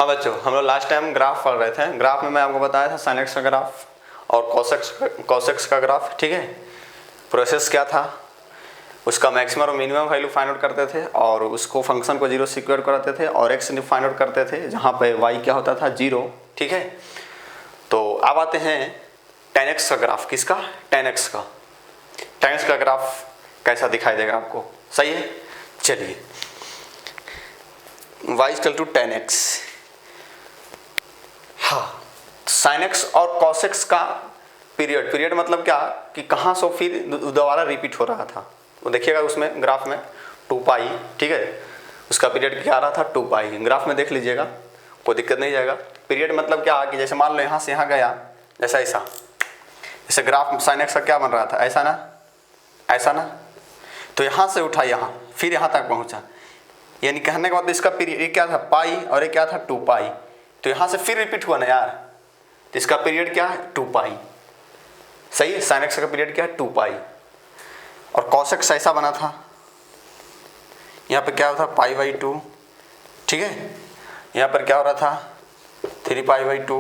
हाँ बच्चों, हम लोग लास्ट टाइम ग्राफ पढ़ रहे थे। ग्राफ में मैं आपको बताया था साइन एक्स का ग्राफ और कॉस एक्स का ग्राफ। ठीक है, प्रोसेस क्या था, उसका मैक्सिमम और मिनिमम वैल्यू फाइंड आउट करते थे और उसको फंक्शन को जीरो सिक्योर कराते थे और एक्स फाइंड आउट करते थे जहाँ पे वाई क्या होता था, जीरो। ठीक है, तो अब आते हैं tan x का ग्राफ। किसका? tan x का। tan x का ग्राफ कैसा दिखाई देगा आपको? सही है, चलिए y equal to tan x। हाँ, sin x और cos x का पीरियड मतलब क्या कि कहाँ से फिर दोबारा रिपीट हो रहा था, वो देखिएगा उसमें ग्राफ में 2 पाई। ठीक है, उसका पीरियड क्या आ रहा था, 2 पाई। ग्राफ में देख लीजिएगा, कोई दिक्कत नहीं जाएगा। पीरियड मतलब क्या कि जैसे मान लो यहाँ से यहाँ गया, जैसा ऐसा, जैसे ग्राफ sin x का क्या बन रहा था, ऐसा ना, ऐसा ना, तो यहाँ से उठा यहाँ, फिर यहाँ तक पहुँचा, यानी कहने का मतलब इसका पीरियड क्या था, पाई, और ये क्या था, 2 पाई। तो यहाँ से फिर रिपीट हुआ ना यार, तो इसका पीरियड क्या है, 2 पाई। सही है, sin x का पीरियड क्या है, 2 पाई। और cos x ऐसा बना था, यहाँ पे क्या होता था, पाई बाई 2। ठीक है, यहाँ पर क्या हो रहा था, 3 पाई बाई 2।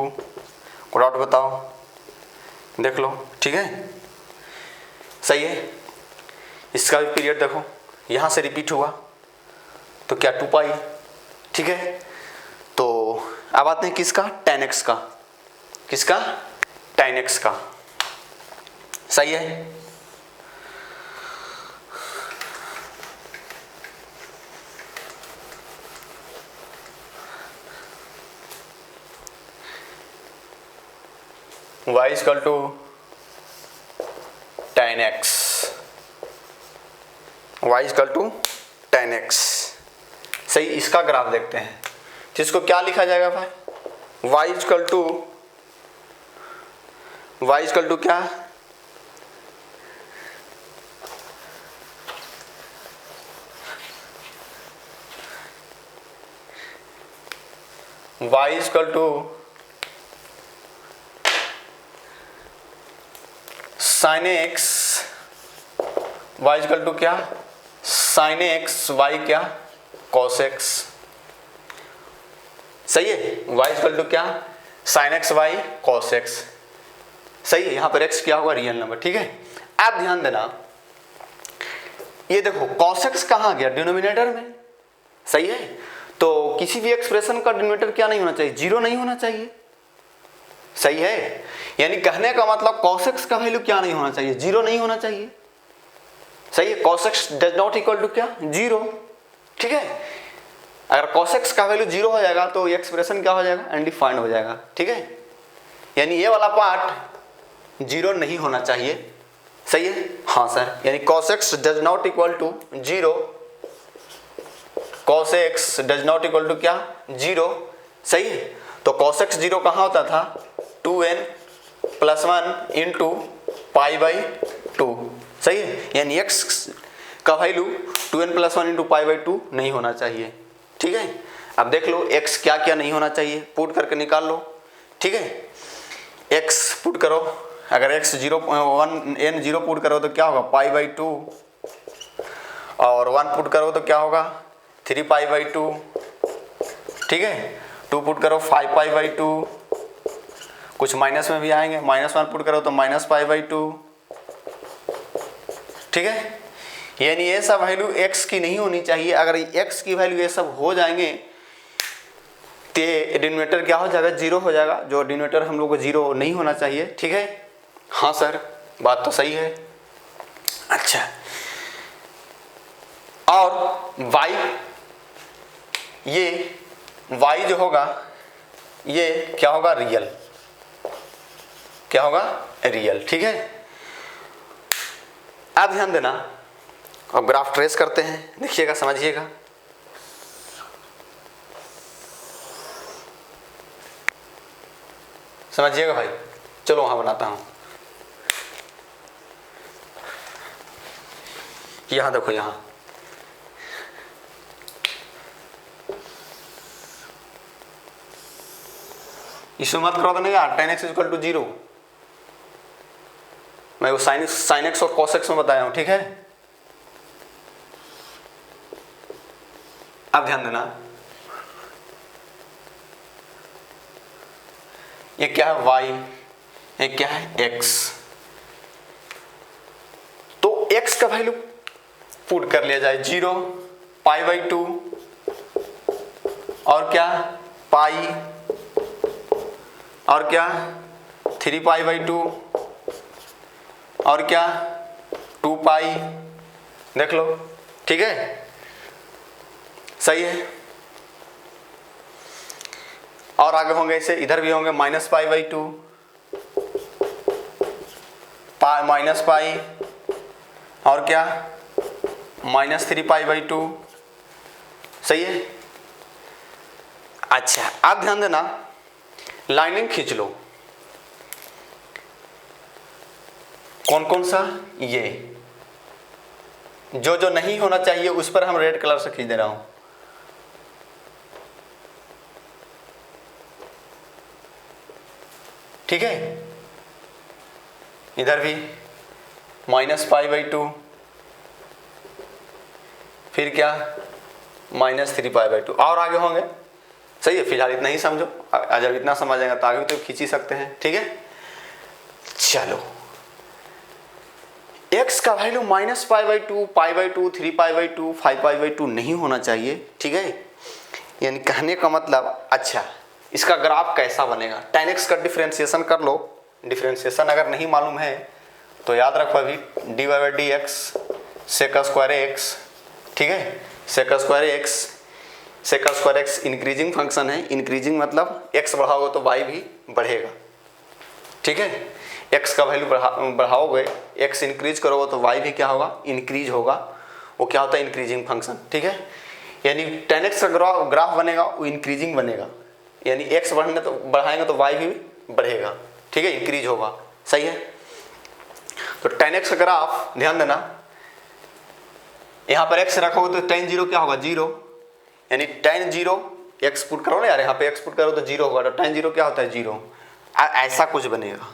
कोड आउट बताओ, देख लो। ठीक है, सही है। इसका भी पीरियड देखो, यहाँ से रिपीट हुआ तो क्या, 2 पाई। ठीक है, तो अब आते हैं किसका, tan x का। किसका? tan x का। सही है, y equal to tan x। y equal to tan x। सही, इसका ग्राफ देखते हैं, जिसको क्या लिखा जाएगा भाई, y इक्वल टू क्या, y equal to sin x, y equal to क्या, sin x, y क्या, cos x। सही है, y इक्वल टू क्या, sin x, y cos x। सही है, यहाँ पर x क्या होगा, रियल नंबर। ठीक है, अब ध्यान देना, ये देखो cos x कहाँ गया, डिनोमिनेटर में। सही है, तो किसी भी एक्सप्रेशन का डिनोमिनेटर क्या नहीं होना चाहिए, जीरो नहीं होना चाहिए। सही है, यानी कहने का मतलब cos x का वैल्यू क्या नहीं होना चाहिए, जीरो नहीं होना चाहिए। सही है, cos x does not equal to क्या, जीरो। ठीक है, अगर cos x का वैल्यू जीरो हो जाएगा तो ये एक्सप्रेशन क्या हो जाएगा, अनडिफाइंड हो जाएगा। ठीक है, यानी ये वाला पार्ट जीरो नहीं होना चाहिए। सही है, हाँ सर, यानी cos x does not equal to zero, cos x does not equal to क्या, जीरो। सही है, तो cos x जीरो कहाँ होता था, 2n plus 1 into pi by 2। सही है, यानी x का value 2n plus 1 into pi by 2 नहीं होना चाहिए। ठीक है, अब देख लो x क्या क्या नहीं होना चाहिए, पुट करके निकाल लो। ठीक है, x पुट करो, अगर x 0 1 n 0 पुट करो तो क्या होगा, पाई बाई 2, और 1 पुट करो तो क्या होगा, 3 पाई बाई 2। ठीक है, 2 पुट करो 5 पाई बाई 2, कुछ माइनस में भी आएंगे, -1 पुट करो तो माइनस पाई बाई 2। ठीक है, यानी ये सब वैल्यू x की नहीं होनी चाहिए। अगर x की वैल्यू ये सब हो जाएंगे तो डिनोमिनेटर क्या हो जाएगा, जीरो हो जाएगा, जो डिनोमिनेटर हम लोग को जीरो नहीं होना चाहिए। ठीक है, हाँ सर, बात तो सही है। अच्छा, और y, ये y जो होगा ये क्या होगा, रियल। क्या होगा, रियल। ठीक है, अब ध्यान देना, अब ग्राफ ट्रेस करते हैं, देखिएगा, समझिएगा। समझिएगा भाई, चलो वहां बनाता हूं। यहां देखो, यहां इसमें मत करो तो नहीं यार, tan x equal to zero, मैं वो sin x और cos x में बताया हूं। ठीक है, अब ध्यान देना, ये क्या है y, ये क्या है x। तो x का वैल्यू पुट कर लिया जाए 0, π/2 और क्या पाई और क्या 3π/2 और क्या 2π। देख लो, ठीक है, सही है। और आगे होंगे इसे, इधर भी होंगे -π/2 -π और क्या -3π/2, सही है। अच्छा, आप ध्यान देना, लाइनिंग खींच लो। कौन कौन सा, ये जो जो नहीं होना चाहिए उस पर हम रेड कलर से खींच दे रहा हूं। ठीक है, इधर भी -π/2 फिर क्या -3π/2 और आगे होंगे, सही है। फिलहाल इतना ही समझो, जब इतना समझ जाएगा तो आगे तो खींच ही सकते हैं। ठीक है, चलो, x का वैल्यू -π/2 π/2 3π/2 5π/2 नहीं होना चाहिए। ठीक है, यानी कहने का मतलब, अच्छा इसका ग्राफ कैसा बनेगा, tan x का डिफ्रेंसिएशन कर लो। डिफ्रेंसिएशन अगर नहीं मालूम है तो याद रखो अभी dy/dx sec² x, ठीक है, sec² x इंक्रीजिंग फंक्शन है। इंक्रीजिंग मतलब x बढ़ाओगे तो y भी बढ़ेगा। ठीक है, x का वैल्यू बढ़ाओगे, x इंक्रीज करोगे तो y भी क्या होगा, इंक्रीज होगा। वो क्या होता है, इंक्रीजिंग फंक्शन। ठीक है, यानी tan x का ग्राफ बनेगा वो इंक्रीजिंग बनेगा, यानी x बढ़ाएंगे तो y भी बढ़ेगा। ठीक है, इंक्रीज होगा, सही है। तो tan x का ग्राफ ध्यान देना, यहाँ पर x रखोगे तो tan 0 क्या होगा, 0, यानी tan 0 x पुट करो ना यार, यहाँ पे x पुट करो तो 0 होगा, तो tan 0 क्या होता है, 0। ऐसा कुछ बनेगा।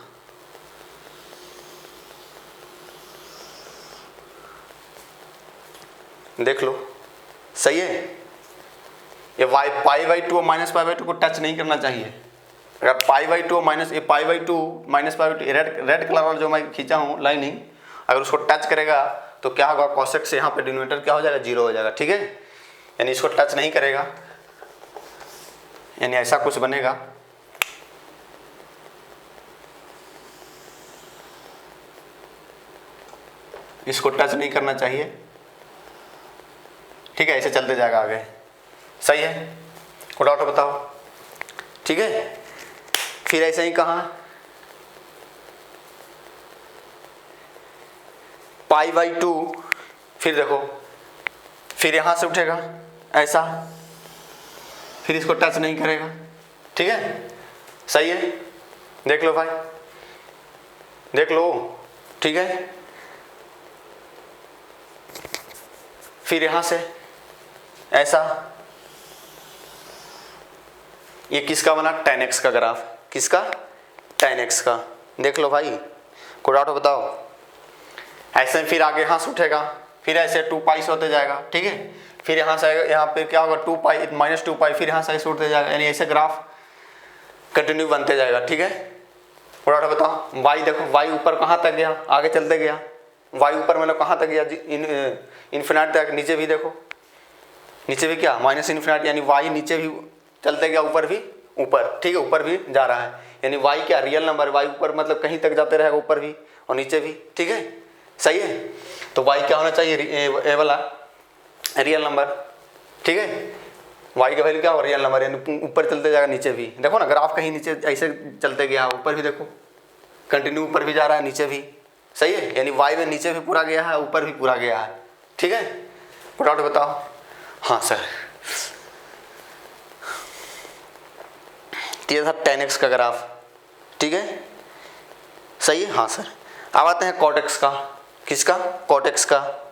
देख लो, सही है। ये π/2 और -π/2 को टच नहीं करना चाहिए। अगर π/2 और -π/2 रेड कलर वाला जो मैं खींचा हूँ लाइनिंग, अगर उसको टच करेगा तो क्या होगा, cos x से यहाँ पे डिनोमिनेटर क्या हो जाएगा, 0 हो जाएगा। ठीक है, यानी इसको टच नहीं करेगा, यानी ऐसा कुछ बनेगा। इसको टच नहीं करना चाहिए। ठीक है, ऐसे चलते जाएगा आगे, सही है। कोई डाउट बताओ। ठीक है, फिर ऐसे ही कहाँ π/2, फिर देखो, फिर यहाँ से उठेगा ऐसा, फिर इसको टच नहीं करेगा। ठीक है, सही है, देख लो भाई, देख लो। ठीक है, फिर यहाँ से ऐसा, ये किसका बना, tan x का ग्राफ, किसका, tan x का। देख लो भाई, कोई डाउट बताओ। ऐसे फिर आगे यहाँ से उठेगा, फिर ऐसे 2π से होते जाएगा। ठीक है, फिर यहाँ से यहाँ पे क्या होगा, 2π -2π, फिर यहाँ से ऐसे उठते जाएगा, यानी ऐसे ग्राफ कंटिन्यू बनते जाएगा। ठीक है, कोई डाउट बताओ। y देखो, y ऊपर कहाँ तक गया, आगे चलते गया, y ऊपर मतलब कहाँ तक गया, इन्फिनिटी तक। नीचे भी देखो, नीचे भी क्या, -∞, यानी y नीचे भी चलते गया, ऊपर भी ऊपर। ठीक है, ऊपर भी जा रहा है, यानी y क्या, रियल नंबर, y ऊपर मतलब कहीं तक जाते रहेगा, ऊपर भी और नीचे भी। ठीक है, सही है। तो y क्या होना चाहिए, ए वाला रियल नंबर। ठीक है, y का वैल्यू क्या हो, रियल नंबर, यानी ऊपर चलते जाएगा, नीचे भी। देखो ना ग्राफ कहीं नीचे ऐसे चलते गया, ऊपर भी देखो कंटिन्यू ऊपर भी जा रहा है, नीचे भी। सही है, यानी y में नीचे भी पूरा गया है, ऊपर भी पूरा गया है। ठीक है, डाउट बताओ। हाँ सर, ये था tan x का ग्राफ। ठीक है, सही है। हाँ सर, अब आते हैं cot x का। किसका, cot x का।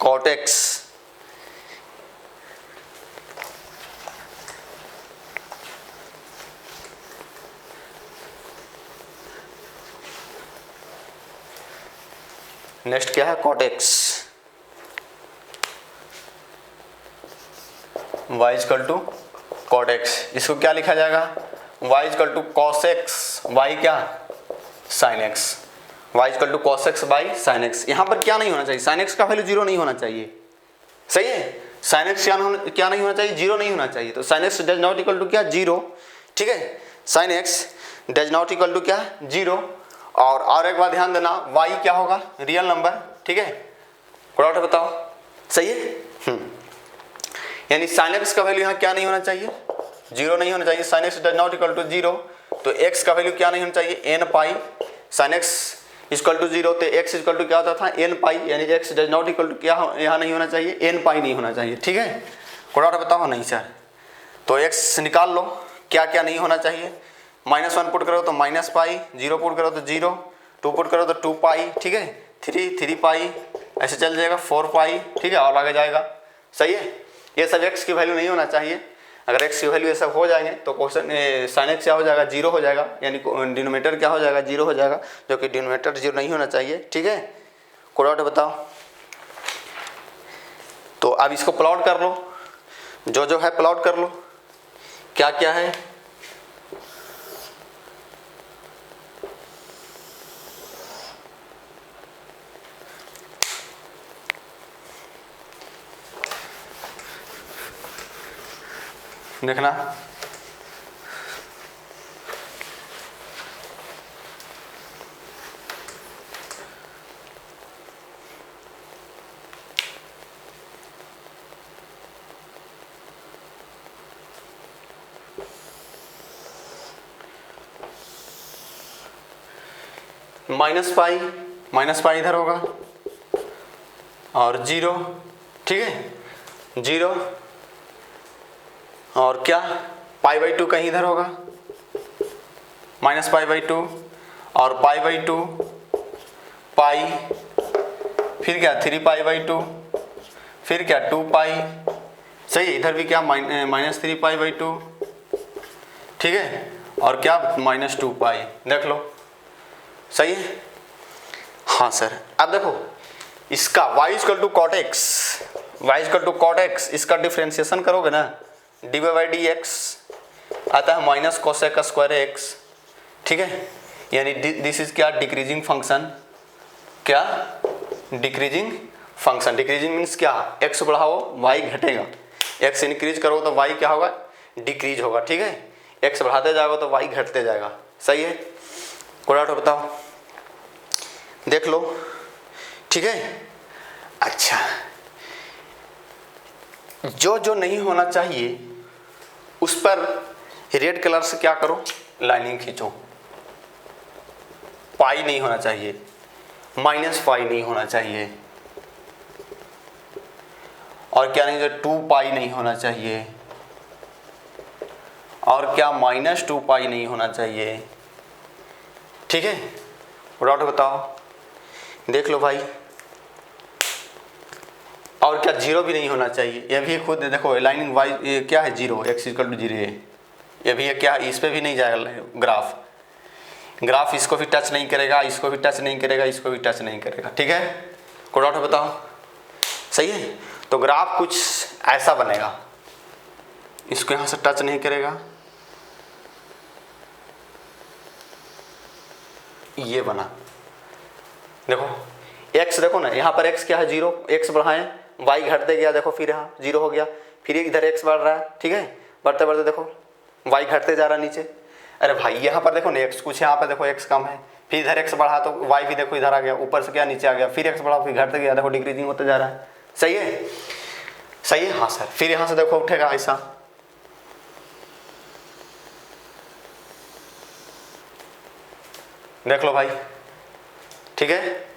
cot x नेक्स्ट क्या है, cot x, y equal to cot x. इसको क्या लिखा जाएगा, y equal to cos x by क्या, sine x, y equal to cos x by sine x. यहाँ पर क्या नहीं होना चाहिए, साइन एक्स का वैल्यू जीरो नहीं होना चाहिए, सही है। साइन एक्स क्या नहीं होना चाहिए, जीरो नहीं होना चाहिए। तो sine x does not equal to क्या, जीरो, ठीक है। Sine x does not equal to क्या, जीरो। और एक बात ध्यान देना, y क्या होगा, रियल नंबर, ठीक है। कोई डाउट बताओ, सही है। यानी साइन एक्स का वैल्यू यहाँ क्या नहीं होना चाहिए, जीरो नहीं होना चाहिए। Sine x does not equal to zero, तो x का वैल्यू क्या नहीं होना चाहिए, n pi. Sine x equal to zero, तो x इक्वल टू क्या होता था, एन पाई, यानी x does not equal to क्या यहाँ नहीं होना चाहिए, एन पाई नहीं होना चाहिए, ठीक है। कोई डाउट बताओ, नहीं सर। तो x निकाल लो, क्या क्या नहीं होना चाहिए। -1 पुट करो तो माइनस पाई, 0 पुट करो तो 0, 2 पुट करो तो 2 पाई, ठीक है। 3 पाई, ऐसे चल जाएगा 4 पाई, ठीक है, और आगे जाएगा, सही है। ये सब x की वैल्यू नहीं होना चाहिए। अगर x की वैल्यू ये सब हो जाएंगे तो क्वेश्चन साइन एक्स क्या हो जाएगा, जीरो हो जाएगा, यानी डिनोमिनेटर क्या हो जाएगा, जीरो हो जाएगा, जो कि डिनोमिनेटर जीरो नहीं होना चाहिए, ठीक है। कोई डाउट बताओ। तो अब इसको प्लॉट कर लो, जो है प्लॉट कर लो, क्या क्या है। देखना, माइनस पाई इधर होगा और 0, ठीक है, 0 और क्या, π/2 कहीं इधर होगा, -π/2 और π/2 पाई, फिर क्या 3π/2, फिर क्या 2 पाई, सही है। इधर भी क्या -3π/2, ठीक है, और क्या -2 पाई, देख लो, सही है। हाँ सर, अब देखो इसका y equal to cot x, इसका डिफ्रेंसिएशन करोगे ना, dy/dx आता है माइनस कोसेक स्क्वायर एक्स, ठीक है। यानी दिस इज क्या, डिक्रीजिंग फंक्शन, क्या, डिक्रीजिंग फंक्शन। डिक्रीजिंग मीन्स क्या, x बढ़ाओ y घटेगा, x इंक्रीज करो तो y क्या होगा, डिक्रीज होगा, ठीक है। x बढ़ाते जाओगे तो y घटते जाएगा, सही है। कोई डाउट बताओ, देख लो, ठीक है। अच्छा, जो नहीं होना चाहिए उस पर रेड कलर से क्या करो, लाइनिंग खींचो। पाई नहीं होना चाहिए, -पाई नहीं होना चाहिए, और क्या नहीं, 2 पाई नहीं होना चाहिए, और क्या -2 पाई नहीं होना चाहिए, ठीक है। डाउट बताओ, देख लो भाई। और क्या 0 भी नहीं होना चाहिए, ये भी खुद देखो, लाइनिंग वाई ये क्या है, 0, x इक्वल टू 0 है, ये भी है क्या, इस पे भी नहीं जाएगा ग्राफ इसको भी टच नहीं करेगा, इसको भी टच नहीं करेगा, इसको भी टच नहीं करेगा, ठीक है। कोई डाउट बताओ, सही है। तो ग्राफ कुछ ऐसा बनेगा, इसको यहाँ से टच नहीं करेगा, ये बना, देखो x, देखो ना यहाँ पर x क्या है, 0, x बढ़ाएं, y घटते गया, देखो फिर यहाँ 0 हो गया, फिर इधर x बढ़ रहा है, ठीक है, बढ़ते बढ़ते देखो y घटते जा रहा है नीचे। अरे भाई यहाँ पर देखो ना x कुछ, यहाँ पर देखो x कम है, फिर इधर x बढ़ा तो y भी देखो इधर आ गया, ऊपर से क्या नीचे आ गया, फिर x बढ़ा, फिर घटते गया, देखो डिक्रीजिंग होते जा रहा है, सही है, सही है। हाँ सर, फिर यहाँ से देखो उठेगा ऐसा, देख लो भाई, ठीक है,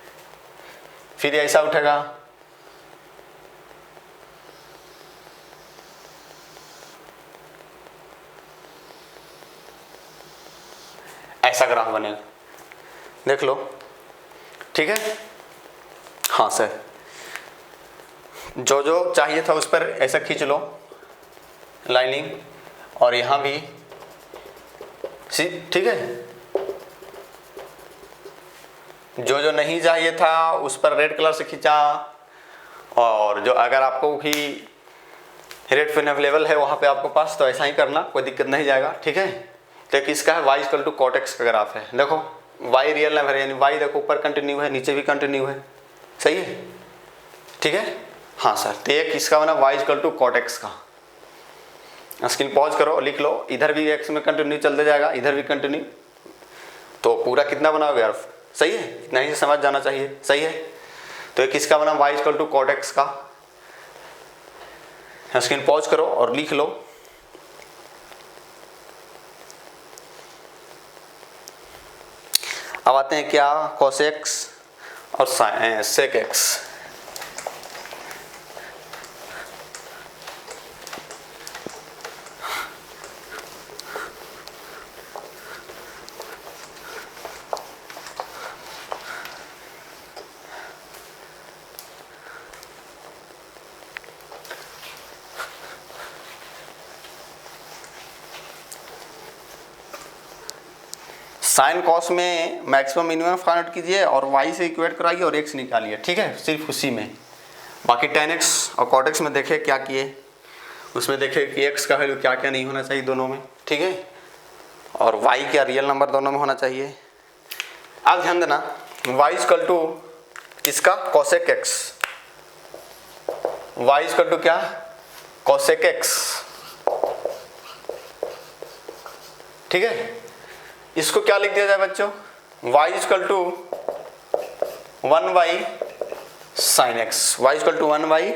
फिर ऐसा उठेगा, ऐसा ग्राफ बनेगा, देख लो, ठीक है। हाँ सर, जो चाहिए था उस पर ऐसा खींच लो लाइनिंग, और यहाँ भी, ठीक है। जो जो नहीं चाहिए था उस पर रेड कलर से खींचा, और जो अगर आपको भी रेड पेन अवेलेबल है वहाँ पे आपको पास तो ऐसा ही करना, कोई दिक्कत नहीं जाएगा, ठीक है। तो एक इसका है y equal to cot x का ग्राफ है। देखो y रियल नंबर है, यानी y देखो ऊपर कंटिन्यू है नीचे भी कंटिन्यू है, सही है, ठीक है। हाँ सर, तो एक इसका बना y equal to cot x का। स्क्रीन पॉज करो, लिख लो, इधर भी x में कंटिन्यू चलते जाएगा, इधर भी कंटिन्यू, तो पूरा कितना बनाओगे यार, सही है, इतना ही समझ जाना चाहिए, सही है। तो एक इसका बना y equal to cot x का। स्क्रीन पॉज करो और लिख लो। अब आते हैं क्या, कोसेक्स और सेक एक्स। साइन कॉस में मैक्सिमम मिनिमम फाइंड आउट कीजिए और y से इक्वेट कराइए और x निकालिए, ठीक है, सिर्फ उसी में। बाकी tan x और cot x में देखे क्या किए, उसमें देखे कि x का वैल्यू क्या क्या नहीं होना चाहिए दोनों में, ठीक है, और y क्या रियल नंबर दोनों में होना चाहिए। अब ध्यान देना, y इक्वल टू इसका cosec x, y equal to क्या, कोसेक x, ठीक है। इसको क्या लिख दिया जाए बच्चों, y equal to 1 by sine x, y equal to 1 by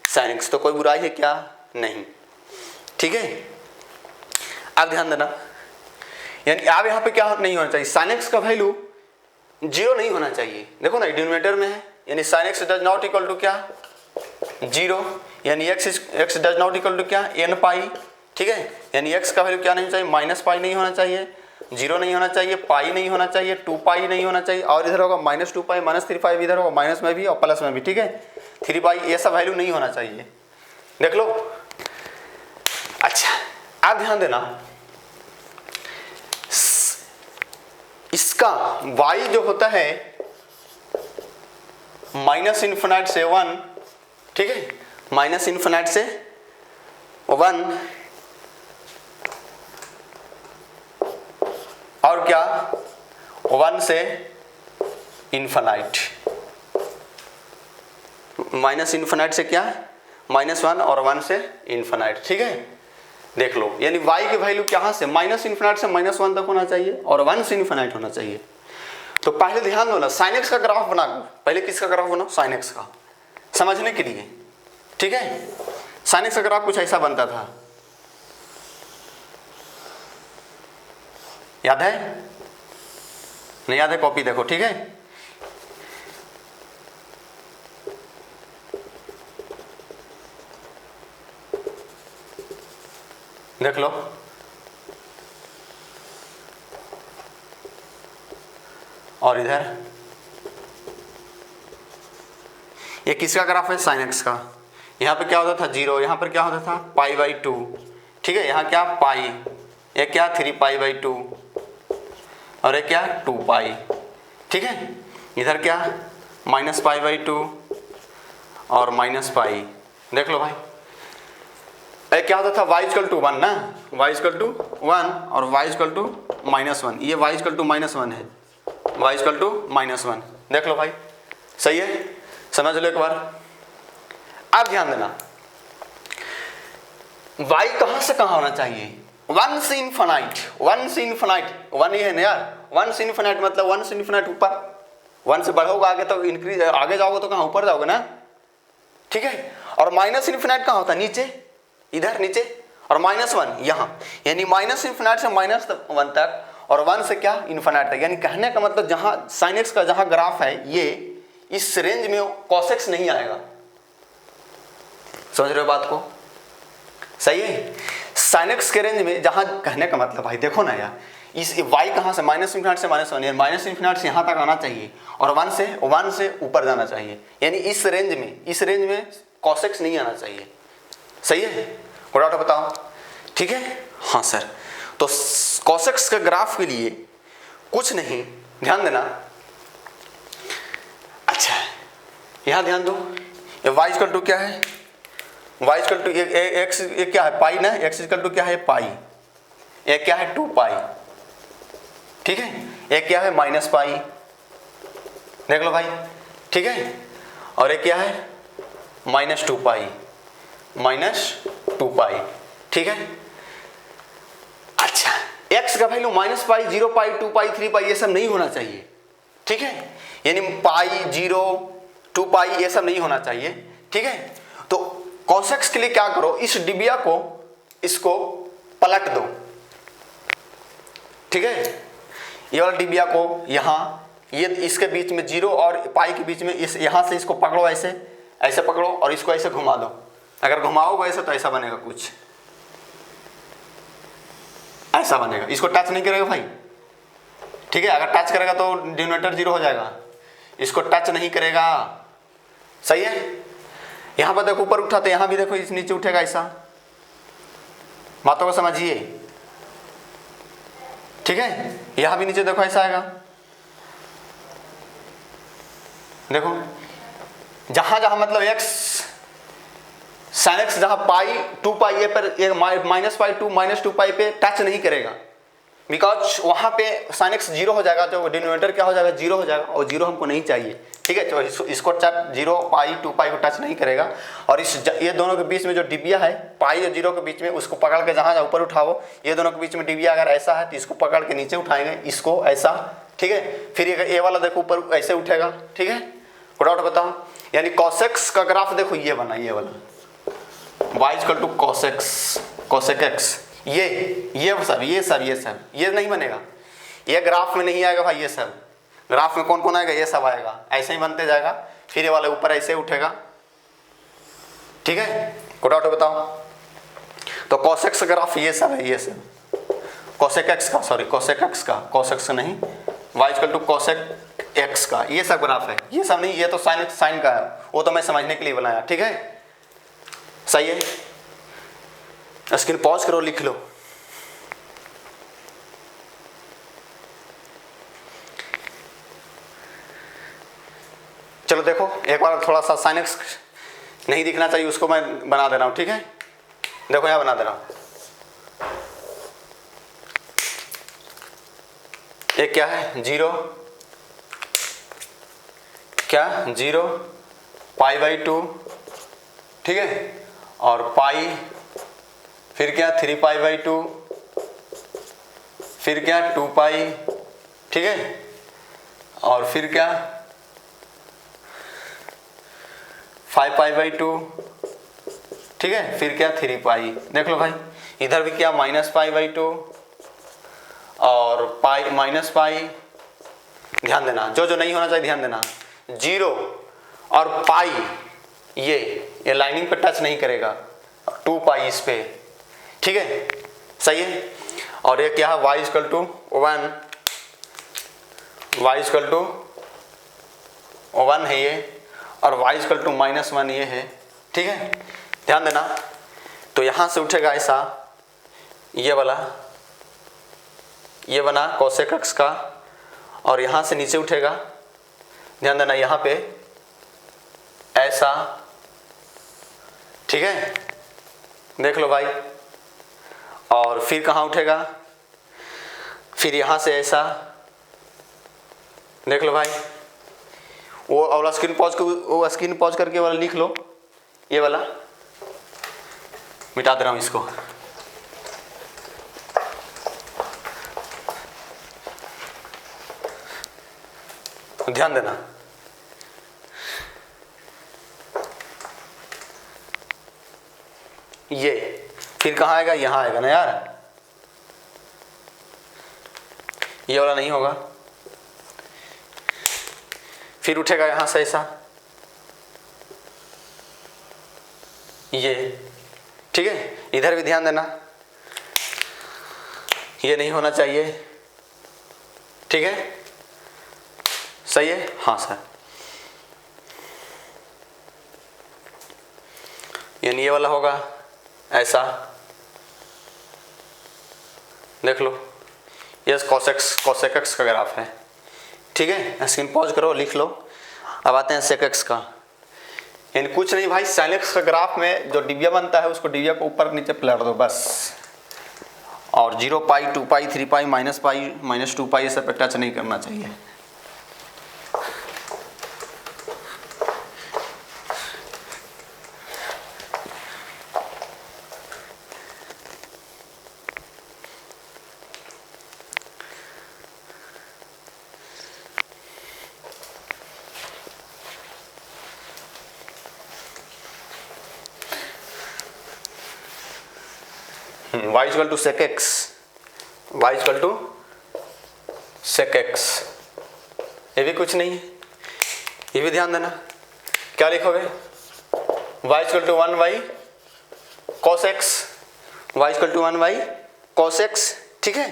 sine x, तो कोई बुराई है क्या, नहीं, ठीक है। अब ध्यान देना, यानी अब यहाँ पे क्या नहीं होना चाहिए, साइन एक्स का वैल्यू 0 नहीं होना चाहिए। देखो ना डिनोमिनेटर में है, यानी sine x does not equal to क्या, 0, यानी x does not equal to क्या, n पाई, ठीक है, यानी x का वैल्यू क्या नहीं चाहिए, माइनस पाई नहीं होना चाहिए, 0 नहीं होना चाहिए, पाई नहीं होना चाहिए, 2 पाई नहीं होना चाहिए, और इधर होगा -2 पाई, -3 पाई इधर होगा, माइनस में भी और प्लस में भी, ठीक है, 3 पाई, ये सब वैल्यू नहीं होना चाहिए, देख लो। अच्छा, अब ध्यान देना, इसका y जो होता है -∞ से 1, ठीक है, -∞ से 1 और क्या 1 से इन्फिनाइट, -∞ से क्या, -1 और 1 से इन्फिनाइट, ठीक है, देख लो, यानी y की वैल्यू कहाँ से, -∞ से -1 तक होना चाहिए और 1 से इन्फिनाइट होना चाहिए। तो पहले ध्यान दो ना, साइन एक्स का ग्राफ बना, पहले किसका ग्राफ बनाओ, साइन एक्स का, समझने के लिए, ठीक है। साइन एक्स का ग्राफ कुछ ऐसा बनता था, याद है, नहीं याद है कॉपी देखो, ठीक है। देख लो, और इधर ये किसका ग्राफ है, साइन एक्स का। यहाँ पे क्या होता था 0, यहाँ पर क्या होता था π/2, ठीक है, यहाँ क्या पाई, ये क्या 3 π/2 और ये क्या 2 पाई, ठीक है, इधर क्या -π/2 और -पाई, देख लो भाई। ये क्या होता था y इक्वल टू 1 ना, y इक्वल टू 1 और y इक्वल टू -1, ये y इक्वल टू -1 है, y इक्वल टू -1, देख लो भाई, सही है, समझ लो एक बार। अब ध्यान देना, y कहाँ से कहाँ होना चाहिए, 1 से इन्फिनाइट, 1 से इन्फिनाइट, 1 ही है ना यार, 1 से इन्फिनाइट मतलब 1 से इन्फिनाइट ऊपर, 1 से बढ़ोगे आगे तो इंक्रीज, आगे जाओगे तो कहाँ ऊपर जाओगे ना, ठीक है। और -∞ कहाँ होता है, नीचे, इधर नीचे, और -1 यहाँ, यानी -∞ से -1 तक और 1 से क्या इन्फिनाइट तक, यानी कहने का मतलब जहाँ साइन एक्स का जहाँ ग्राफ है ये इस रेंज में कॉस एक्स नहीं आएगा, समझ रहे हो बात को, सही है। साइन एक्स के रेंज में जहाँ, कहने का मतलब भाई देखो ना यार, इस y कहाँ से -∞ से -1, यानी -∞ से यहाँ तक आना चाहिए और 1 से ऊपर जाना चाहिए, यानी इस रेंज में cos x नहीं आना चाहिए, सही है, कोई डाउट बताओ, ठीक है। हाँ सर, तो cos x के ग्राफ के लिए कुछ नहीं, ध्यान देना, यहाँ ध्यान दो, ये y इक्वल टू क्या है, y इक्वल टू एक्स क्या है पाई ना, x इक्वल टू क्या है पाई, एक क्या है 2 पाई, ठीक है, एक क्या है माइनस पाई, देख लो भाई, ठीक है, और एक क्या है -2 पाई, -2 पाई, ठीक है। अच्छा, x का वैल्यू -पाई, 0 पाई, 2 पाई, 3 पाई ये सब नहीं होना चाहिए, ठीक है, यानी पाई, 0, 2 पाई ये सब नहीं होना चाहिए, ठीक है। तो cos x के लिए क्या करो, इस डिबिया को इसको पलट दो, ठीक है, ये वाला डिबिया को यहाँ, ये इसके बीच में 0 और पाई के बीच में इस यहाँ से इसको पकड़ो, ऐसे ऐसे पकड़ो और इसको ऐसे घुमा दो, अगर घुमाओगे ऐसे तो ऐसा बनेगा, कुछ ऐसा बनेगा, इसको टच नहीं करेगा भाई, ठीक है, अगर टच करेगा तो डिनोमिनेटर 0 हो जाएगा, इसको टच नहीं करेगा, सही है। यहां पर देखो ऊपर उठा तो यहां भी देखो इस नीचे उठेगा, ऐसा बातों को समझिए, ठीक है, यहां भी नीचे देखो ऐसा आएगा, देखो जहां जहां मतलब x sin x जहां पाई 2 पाई ए पर -पाई 2 -2 पाई पे टच नहीं करेगा, बिकॉज वहां पे sin x 0 हो जाएगा, तो डिनोमिनेटर क्या हो जाएगा 0 हो जाएगा, और 0 हमको नहीं चाहिए, ठीक है, तो इसको 0 पाई 2 पाई को टच नहीं करेगा, और इस ये दोनों के बीच में जो डिबिया है पाई और 0 के बीच में, उसको पकड़ के जहां ऊपर उठाओ, ये दोनों के बीच में डिबिया अगर ऐसा है तो इसको पकड़ के नीचे उठाएंगे, इसको ऐसा, ठीक है, फिर ये वाला देखो ऊपर ऐसे उठेगा, ठीक है, डाउट बताओ, यानी cos x का ग्राफ देखो ये बना, ये वाला y equal to cos x, ये नहीं बनेगा, ये ग्राफ में नहीं आएगा भाई, ये सब ग्राफ में कौन कौन आएगा, ये सब आएगा, ऐसे ही बनते जाएगा, फिर ये वाला ऊपर ऐसे उठेगा, ठीक है, कोई डाउट बताओ। तो cos x ग्राफ ये सब है, ये सब cos x नहीं, y equal to cos x का ये सब ग्राफ है, ये सब नहीं, ये तो साइन का है, वो तो मैं समझने के लिए बनाया, ठीक है, सही है। स्क्रीन पॉज करो, लिख लो। चलो देखो एक बार थोड़ा सा sin x नहीं दिखना चाहिए, उसको मैं बना दे रहा हूं, ठीक है, देखो यहां बना दे रहा हूं, एक क्या है 0, क्या 0 π/2, ठीक है, और पाई, फिर क्या 3 π/2, फिर क्या 2 पाई, ठीक है, और फिर क्या 5 π/2, ठीक है, फिर क्या 3 पाई, देख लो भाई, इधर भी क्या -π/2 और पाई -पाई, ध्यान देना, जो नहीं होना चाहिए ध्यान देना, 0 और पाई ये लाइनिंग पे टच नहीं करेगा, 2 पाई इस पे, ठीक है, सही है, और ये क्या है y इक्वल टू 1 है ये, और y इक्वल टू -1 ये है, ठीक है, ध्यान देना। तो यहां से उठेगा ऐसा, ये वाला ये बना cos x का, और यहां से नीचे उठेगा, ध्यान देना यहां पे ऐसा, ठीक है, देख लो भाई, और फिर कहाँ उठेगा, फिर यहां से ऐसा, देख लो भाई, वो वाला स्क्रीन पॉज करके वाला लिख लो, ये वाला मिटा दे रहा हूं इसको, ध्यान देना, ये फिर कहाँ आएगा, यहाँ आएगा ना यार, ये वाला नहीं होगा, फिर उठेगा यहां से ऐसा, ये, ठीक है, इधर भी ध्यान देना, ये नहीं होना चाहिए, ठीक है, सही है, हाँ सर, यानी ये वाला होगा ऐसा, देख लो, ये cos x का ग्राफ है, ठीक है, स्क्रीन पॉज करो, लिख लो। अब आते हैं sec x का, यानी कुछ नहीं भाई, sin x का ग्राफ में जो डिबिया बनता है उसको डिबिया को ऊपर नीचे पलट दो बस, और 0 पाई 2 पाई 3 पाई माइनस 2 पाई ये सब पे टच नहीं करना चाहिए। y equal to sec x, y equal to sec x, ये भी कुछ नहीं है, ये भी ध्यान देना। क्या लिखोगे, y equal to 1y cos x, y equal to 1y cos x, ठीक है,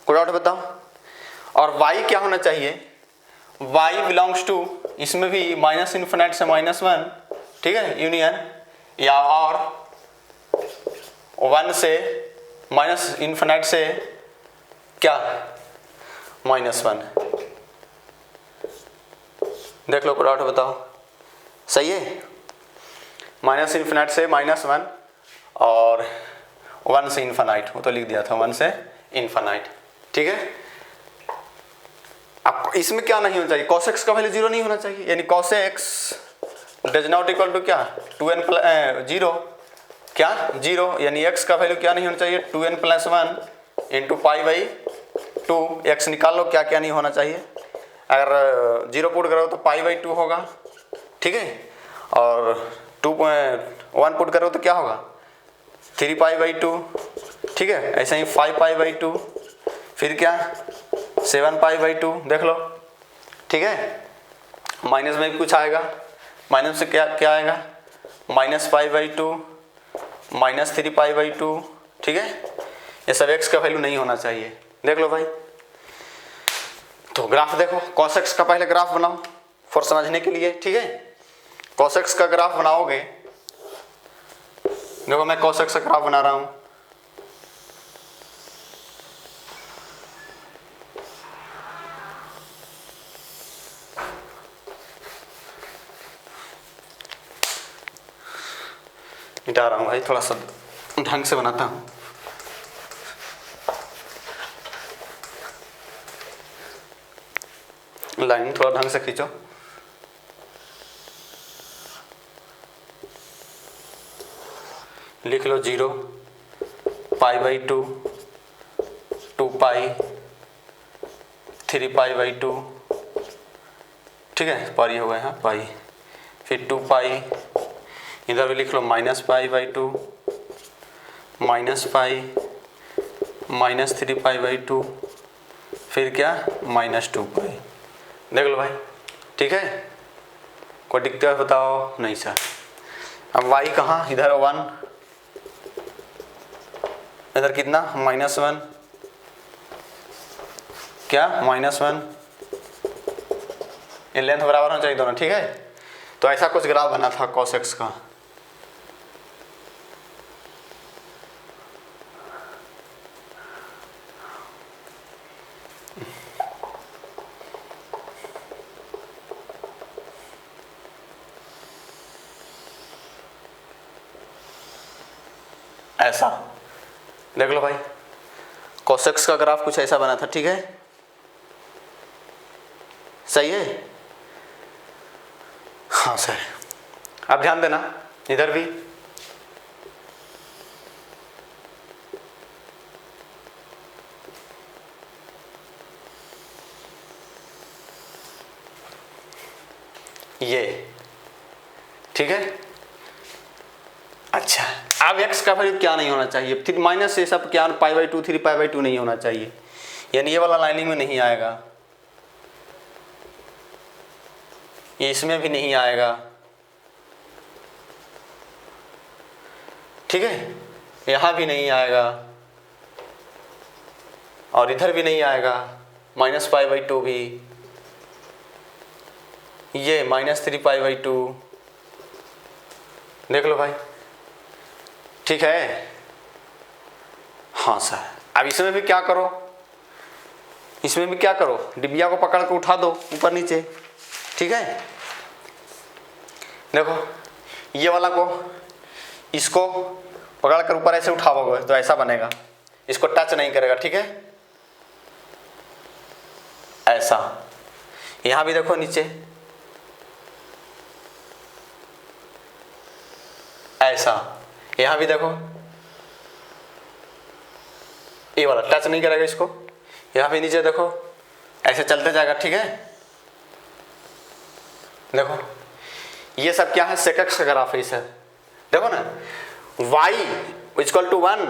कोई डाउट बताओ। और y क्या होना चाहिए, y बिलोंग्स टू, इसमें भी माइनस इन्फिनिट से -1, ठीक है, यूनियन, या और 1 से माइनस इन्फिनिट से क्या -1, देख लो, प्लॉट बताओ, सही है। माइनस इन्फिनिट से -1 और 1 से इन्फिनिट, वो तो लिख दिया था, 1 से इन्फिनिट, ठीक है। अब इसमें क्या नहीं होना चाहिए, cos x का वैल्यू 0 नहीं होना चाहिए, यानी cos x does not equal to क्या 2n + 0, क्या 0, यानी x का वैल्यू क्या नहीं होना चाहिए 2n + 1 इंटू π/2, x निकाल लो क्या क्या नहीं होना चाहिए। अगर 0 पुट करो तो π/2 होगा, ठीक है, और 1 पुट करो तो क्या होगा 3π/2, ठीक है, ऐसे ही 5π/2, फिर क्या 7π/2, देख लो, ठीक है। माइनस में भी कुछ आएगा, माइनस से क्या क्या आएगा -π/2 -3π/2, ठीक है, ये सब x का वैल्यू नहीं होना चाहिए, देख लो भाई। तो ग्राफ देखो, cos x का पहले ग्राफ बनाओ फॉर समझने के लिए, ठीक है। cos x का ग्राफ बनाओगे, देखो मैं cos x का ग्राफ बना रहा हूं, मिटा रहा हूँ भाई, थोड़ा सा ढंग से बनाता हूँ। लाइन थोड़ा ढंग से खींचो, लिख लो 0 π/2 2π 3π/2, ठीक है, पारी हो गए, हाँ पाई, फिर 2π, इधर भी लिख लो -π/2 -π -3π/2, फिर क्या -2π, देख लो भाई, ठीक है। कोई दिक्कत है बताओ, नहीं सर। अब y कहाँ, इधर 1, इधर कितना -1, क्या -1, ये लेंथ बराबर होना चाहिए दोनों, ठीक है। तो ऐसा कुछ ग्राफ बना था cos x का, ऐसा, देख लो भाई, cos x का ग्राफ कुछ ऐसा बना था, ठीक है, सही है, हाँ सर। अब ध्यान देना, इधर भी ये, ठीक है। अच्छा, अब x का वैल्यू क्या नहीं होना चाहिए, फिर माइनस ये सब क्या π/2 3π/2 नहीं होना चाहिए, यानी ये वाला लाइनिंग में नहीं आएगा, ये इसमें भी नहीं आएगा, ठीक है, यहाँ भी नहीं आएगा, और इधर भी नहीं आएगा, -π/2 भी, ये -3π/2, देख लो भाई, ठीक है, हाँ सर। अब इसमें भी क्या करो, इसमें भी क्या करो, डिबिया को पकड़ के उठा दो ऊपर नीचे, ठीक है। देखो ये वाला को इसको पकड़ कर ऊपर ऐसे उठाओगे तो ऐसा बनेगा, इसको टच नहीं करेगा, ठीक है, ऐसा। यहां भी देखो नीचे ऐसा, यहां भी देखो ये वाला टच नहीं करेगा इसको, यहां भी नीचे देखो ऐसे चलते जाएगा, ठीक है। देखो ये सब क्या है, सेक एक्स का ग्राफ है। इसे देखो ना, y इक्वल टू 1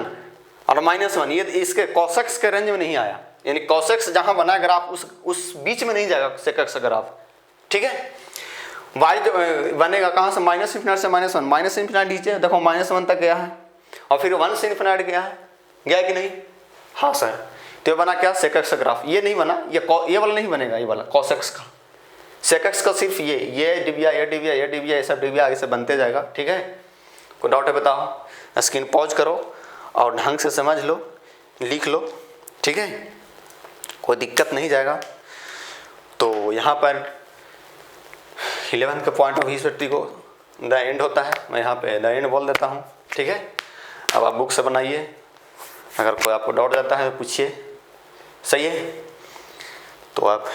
और -1, ये इसके कॉसेक्स के रेंज में नहीं आया, यानी कॉसेक्स जहां बना ग्राफ उस बीच में नहीं जाएगा सेक एक्स का ग्राफ, ठीक है। y जो बनेगा कहां से, -∞ से -1, -∞ नीचे देखो -1 तक गया है और फिर 1 से ∞ गया है, गया कि नहीं, हाँ सर। तो ये बना क्या, सेक एक्स का ग्राफ। ये नहीं बना, ये वाला नहीं बनेगा, ये वाला कॉसेक्स का। सेक एक्स का सिर्फ ये डिबिया, ये डिबिया, ये डिबिया, ये सब डिबिया आगे से बनते जाएगा, ठीक है। कोई डाउट है बताओ, स्क्रीन पॉज करो और ढंग से समझ लो, लिख लो, ठीक है, कोई दिक्कत नहीं जाएगा। तो यहाँ पर 11 के पॉइंट ऑफ व्यू से को द एंड होता है, मैं यहाँ पे द एंड बोल देता हूँ, ठीक है। अब आप बुक से बनाइए, अगर कोई आपको डाउट जाता है तो पूछिए, सही है। तो आप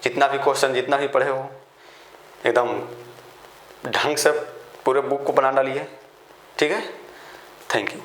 जितना भी क्वेश्चन जितना भी पढ़े हो एकदम ढंग से पूरे बुक को बना डालिए, ठीक है। Thank you.